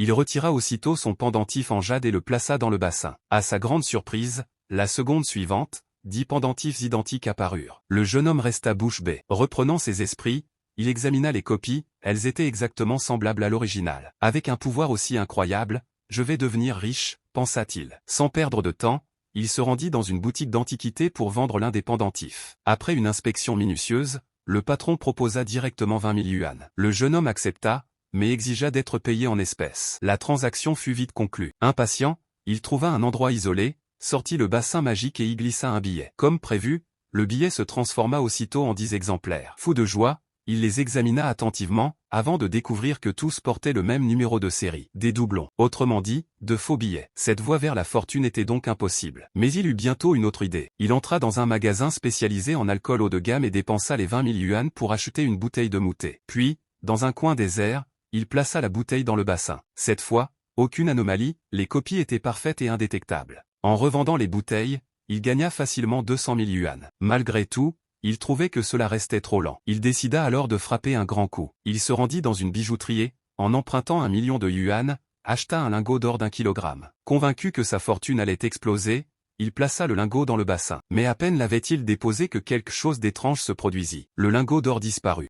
Il retira aussitôt son pendentif en jade et le plaça dans le bassin. À sa grande surprise, la seconde suivante, 10 pendentifs identiques apparurent. Le jeune homme resta bouche bée. Reprenant ses esprits, il examina les copies, elles étaient exactement semblables à l'original. Avec un pouvoir aussi incroyable, je vais devenir riche, pensa-t-il. Sans perdre de temps, il se rendit dans une boutique d'antiquités pour vendre l'un des pendentifs. Après une inspection minutieuse, le patron proposa directement 20 000 yuans. Le jeune homme accepta, mais exigea d'être payé en espèces. La transaction fut vite conclue. Impatient, il trouva un endroit isolé, sortit le bassin magique et y glissa un billet. Comme prévu, le billet se transforma aussitôt en 10 exemplaires. Fou de joie, il les examina attentivement, avant de découvrir que tous portaient le même numéro de série. Des doublons. Autrement dit, de faux billets. Cette voie vers la fortune était donc impossible. Mais il eut bientôt une autre idée. Il entra dans un magasin spécialisé en alcool haut de gamme et dépensa les 20 000 yuans pour acheter une bouteille de moutet. Puis, dans un coin désert, il plaça la bouteille dans le bassin. Cette fois, aucune anomalie, les copies étaient parfaites et indétectables. En revendant les bouteilles, il gagna facilement 200 000 yuans. Malgré tout, il trouvait que cela restait trop lent. Il décida alors de frapper un grand coup. Il se rendit dans une bijouterie, en empruntant 1 million de yuan, acheta un lingot d'or d'1 kilogramme. Convaincu que sa fortune allait exploser, il plaça le lingot dans le bassin. Mais à peine l'avait-il déposé que quelque chose d'étrange se produisit. Le lingot d'or disparut.